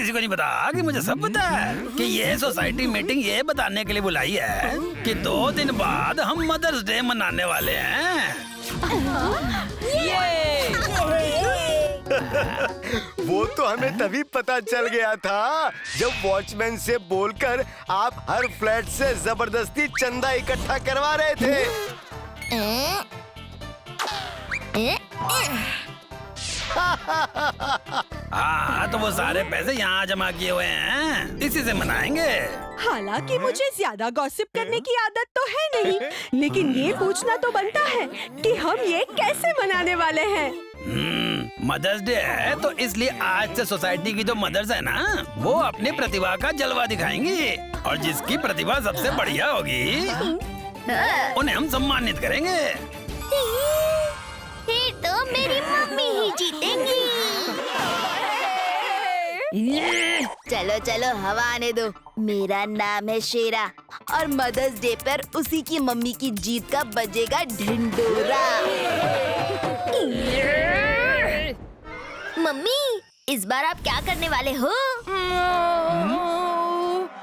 किसी को नहीं पता कि मुझे सब पता है कि ये सोसाइटी मीटिंग ये बताने के लिए बुलाई है कि 2 दिन बाद हम मदर्स डे मनाने वाले हैं। वो तो हमें तभी पता चल गया था जब वॉचमैन से बोलकर आप हर फ्लैट से जबरदस्ती चंदा इकट्ठा करवा रहे थे। हाँ, तो वो सारे पैसे यहाँ जमा किए हुए हैं, इसी से मनाएंगे। हालांकि मुझे ज्यादा गॉसिप करने की आदत तो है नहीं, लेकिन ये पूछना तो बनता है कि हम ये कैसे मनाने वाले हैं। मदर्स डे है तो इसलिए आज से सोसाइटी की जो मदर्स है ना, वो अपनी प्रतिभा का जलवा दिखाएंगी और जिसकी प्रतिभा सबसे बढ़िया होगी उन्हें हम सम्मानित करेंगे। फिर तो मेरी मम्मी ही जीतेंगी। चलो चलो हवा आने दो। मेरा नाम है शेरा और मदर्स डे पर उसी की मम्मी की जीत का बजेगा ढिंडोरा। मम्मी, इस बार आप क्या करने वाले हो?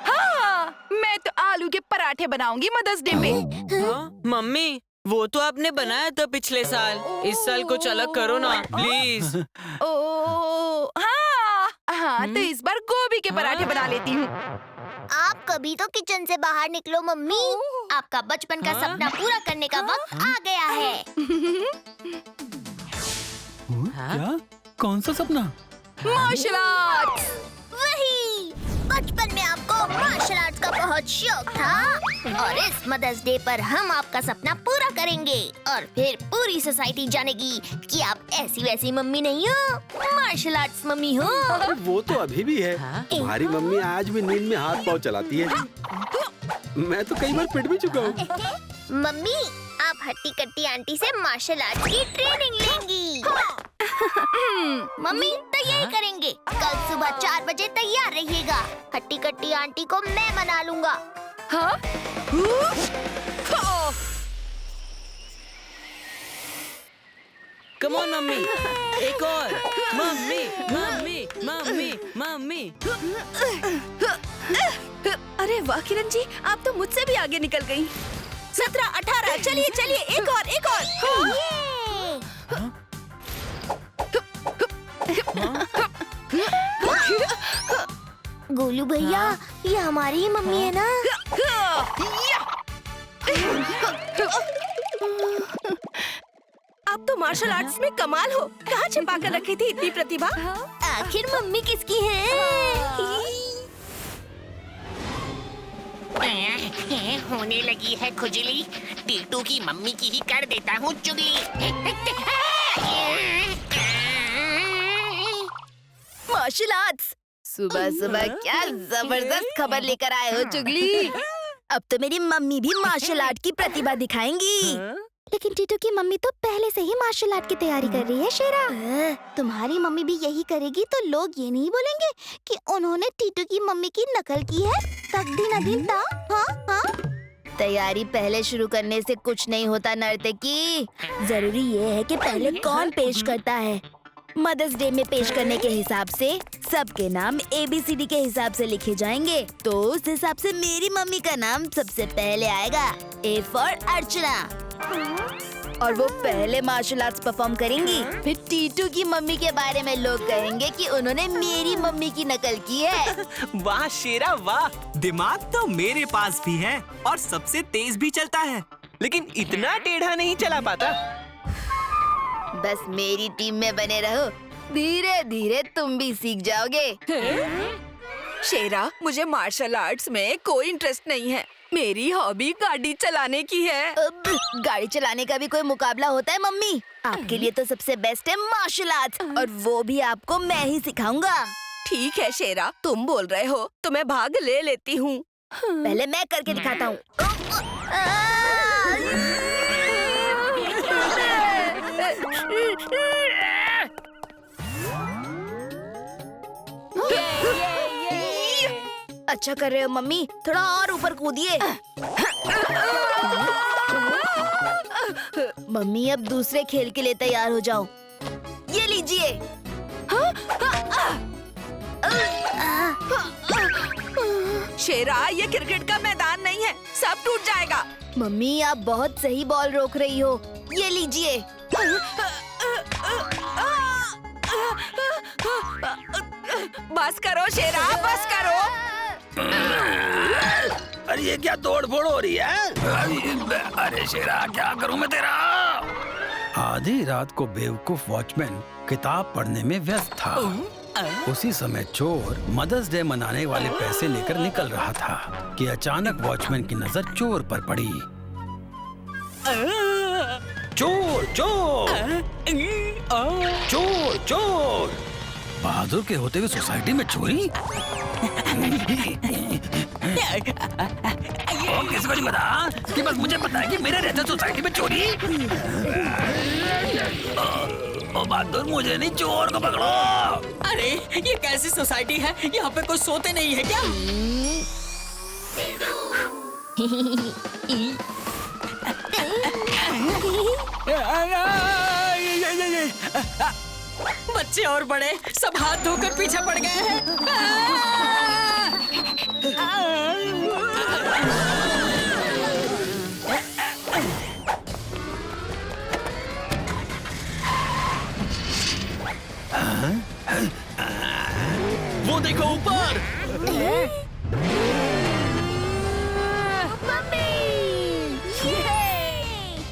हाँ, मैं तो आलू के पराठे बनाऊंगी मदर्स डे पे। मम्मी, वो तो आपने बनाया था पिछले साल, इस साल कुछ अलग करो ना प्लीज। ओ हाँ हाँ, तो इस बार गोभी के पराठे बना लेती हूँ। आप कभी तो किचन से बाहर निकलो मम्मी। आपका बचपन का सपना पूरा करने का वक्त आ गया है। क्या? कौन सा सपना? Martial arts. वही, बचपन में आपको मार्शल आर्ट्स का बहुत शौक था और इस मदर्स डे पर हम आपका सपना पूरा करेंगे और फिर पूरी सोसाइटी जानेगी कि आप ऐसी वैसी मम्मी नहीं हो, मार्शल आर्ट्स मम्मी हो। वो तो अभी भी है। तुम्हारी मम्मी आज भी नींद में हाथ पाँव चलाती है। मैं तो कई बार पिट भी चुका हूँ। मम्मी, आप हट्टी कट्टी आंटी से मार्शल आर्ट्स की ट्रेनिंग लेंगी। मम्मी, तो यही करेंगे। कल सुबह 4 बजे तैयार रहिएगा। हट्टी कट्टी आंटी को मैं मना लूंगा। हाँ? कम ऑन मम्मी, एक और। Mummy mummy mummy mummy. अरे वाह किरण जी, आप तो मुझसे भी आगे निकल गई। 17, 18, चलिए चलिए, एक और एक और। गोलू भैया, ये हमारी ही मम्मी है ना? आप तो मार्शल आर्ट्स में कमाल हो। कहाँ छिपा कर रखी थी इतनी प्रतिभा? आखिर मम्मी किसकी है? होने लगी है खुजली। टीटू की मम्मी की ही कर देता हूँ चुगली। Martial arts. सुबह सुबह क्या जबरदस्त खबर लेकर आए हो चुगली। अब तो मेरी मम्मी भी मार्शल आर्ट की प्रतिभा दिखाएंगी। लेकिन टीटू की मम्मी तो पहले से ही मार्शल आर्ट की तैयारी कर रही है शेरा। तुम्हारी मम्मी भी यही करेगी तो लोग ये नहीं बोलेंगे कि उन्होंने टीटू की मम्मी की नकल की है। तकदीन अदीन ता। हाँ हाँ, तैयारी पहले शुरू करने से कुछ नहीं होता नर्तकी। जरूरी ये है कि पहले कौन पेश करता है। मदर्स डे में पेश करने के हिसाब से सबके नाम ABCD के हिसाब से लिखे जाएंगे, तो उस हिसाब से मेरी मम्मी का नाम सबसे पहले आएगा। A फॉर अर्चना। और वो पहले मार्शल आर्ट्स परफॉर्म करेंगी। फिर टीटू की मम्मी के बारे में लोग कहेंगे कि उन्होंने मेरी मम्मी की नकल की है। वाह शेरा वाह, दिमाग तो मेरे पास भी है और सबसे तेज भी चलता है, लेकिन इतना टेढ़ा नहीं चला पाता। बस मेरी टीम में बने रहो, धीरे धीरे तुम भी सीख जाओगे। शेरा, मुझे मार्शल आर्ट्स में कोई इंटरेस्ट नहीं है। मेरी हॉबी गाड़ी चलाने की है। अब गाड़ी चलाने का भी कोई मुकाबला होता है मम्मी? आपके लिए तो सबसे बेस्ट है मार्शल आर्ट्स, और वो भी आपको मैं ही सिखाऊंगा। ठीक है शेरा, तुम बोल रहे हो तो मैं भाग ले लेती हूँ। पहले मैं करके दिखाता हूँ। अच्छा कर रहे हो मम्मी, थोड़ा और ऊपर कूदिए। मम्मी, अब दूसरे खेल के लिए तैयार हो जाओ। ये लीजिए। शेरा, ये क्रिकेट का मैदान नहीं है, सब टूट जाएगा। मम्मी आप बहुत सही बॉल रोक रही हो, ये लीजिए। बस करो शेरा, बस करो। अरे ये क्या तोड़ फोड़ हो रही है? अरे शेरा, क्या करूं मैं तेरा? आधी रात को बेवकूफ वॉचमैन किताब पढ़ने में व्यस्त था। उसी समय चोर मदर्स डे मनाने वाले पैसे लेकर निकल रहा था कि अचानक वॉचमैन की नजर चोर पर पड़ी। चोर चोर चोर चोर! बहादुर के होते हुए सोसाइटी में चोरी? किसी को नहीं पता कि बस मुझे पता है कि मेरे रहते सोसाइटी में चोरी। ओ बहादुर, मुझे नहीं, चोर को पकड़ो। अरे ये कैसी सोसाइटी है? यहाँ पे कोई सोते नहीं है क्या? बच्चे और बड़े सब हाथ धोकर पीछे पड़ गए हैं। वो देखो ऊपर।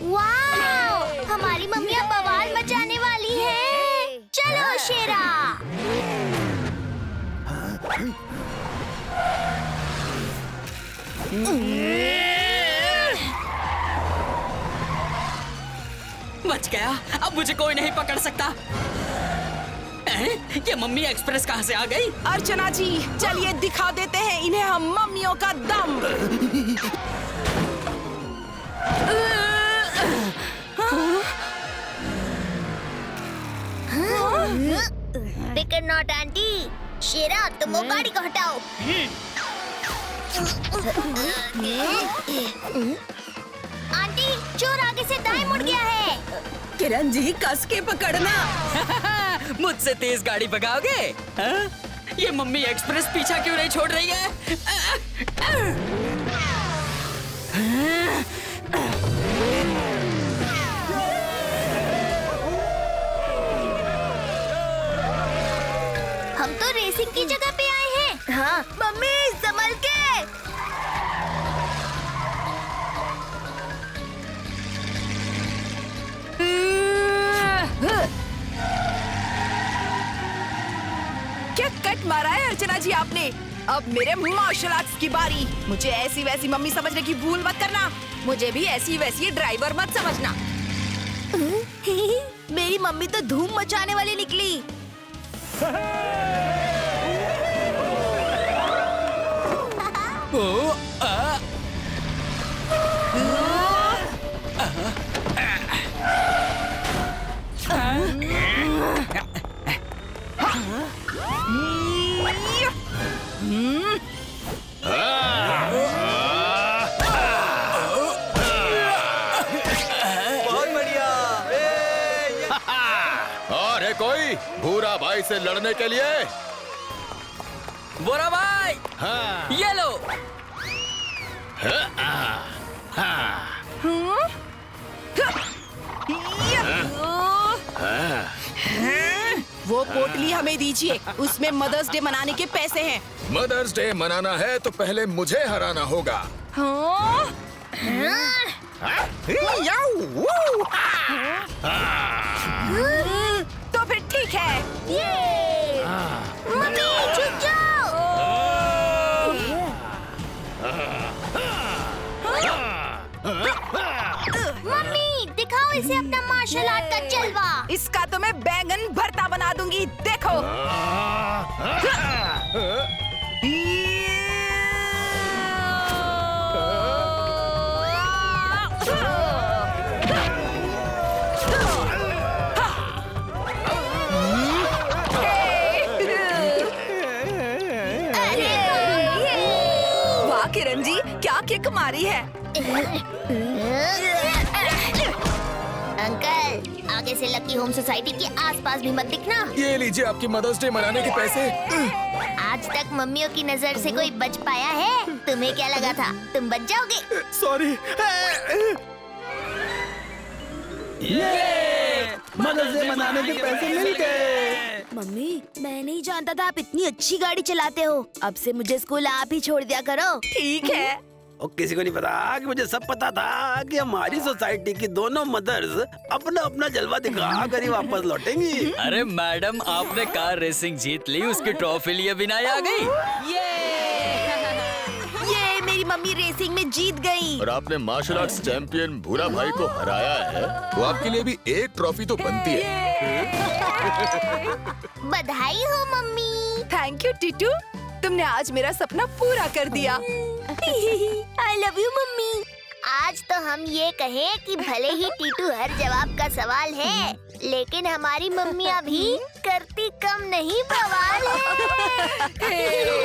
वाह! हमारी मम्मी अब बवाल मचाने वाली है। चलो शेरा। बच गया, अब मुझे कोई नहीं पकड़ सकता। ये मम्मी एक्सप्रेस कहाँ से आ गई? अर्चना जी, चलिए दिखा देते हैं इन्हें हम मम्मियों का दम। फिकर नॉट आंटी। शेरा, तुम वो गाड़ी को हटाओ। आंटी, चोर आगे से दाएं मुड़ गया है। किरण जी, कस के पकड़ना। मुझसे तेज गाड़ी भगाओगे? हाँ? ये मम्मी एक्सप्रेस पीछा क्यों नहीं छोड़ रही है? हम तो रेसिंग की जगह पे आए हैं। हाँ, मम्मी संभल के। क्या कट मारा है अर्चना जी आपने? अब मेरे मार्शल आर्ट्स की बारी। मुझे ऐसी वैसी मम्मी समझने की भूल मत करना। मुझे भी ऐसी वैसी ड्राइवर मत समझना। मेरी मम्मी तो धूम मचाने वाली निकली। बहुत बढ़िया। और है कोई भूरा भाई से लड़ने के लिए? बोरा भाई, हाँ। ये लो। वो पोटली हमें दीजिए, उसमें मदर्स डे मनाने के पैसे हैं। मदर्स डे मनाना है तो पहले मुझे हराना होगा। हाँ? तो फिर ठीक है। मम्मी छुप जाओ। मम्मी दिखाओ इसे अपना मार्शल आर्ट का जलवा। इसका तो मैं बैंगन भरता बना दूंगी, देखो। वाह किरण जी, क्या किक मारी है। अंकल, आगे से लकी होम सोसाइटी के आसपास भी मत दिखना। ये लीजिए आपकी मदर्स डे मनाने के पैसे। आज तक मम्मियों की नजर से कोई बच पाया है? तुम्हें क्या लगा था तुम बच जाओगे? सॉरी। मदर्स डे मनाने के पैसे मिल गए। मम्मी, मैं नहीं जानता था आप इतनी अच्छी गाड़ी चलाते हो। अब से मुझे स्कूल आप ही छोड़ दिया करो। ठीक है। और किसी को नहीं पता कि मुझे सब पता था कि हमारी सोसाइटी की दोनों मदर्स अपना अपना जलवा दिखा कर ही वापस लौटेंगी। अरे मैडम, आपने कार रेसिंग जीत ली, उसकी ट्रॉफी लिए बिना ही आ गई। ये मेरी मम्मी रेसिंग में जीत गई। और आपने मार्शल आर्ट्स चैंपियन भूरा भाई को हराया है, तो आपके लिए भी एक ट्रॉफी तो बनती है। बधाई हो मम्मी। थैंक यू टीटू, तुमने आज मेरा सपना पूरा कर दिया। I love you mummy. आज तो हम ये कहें कि भले ही टीटू हर जवाब का सवाल है, लेकिन हमारी मम्मी अभी करती कम नहीं बवाल है।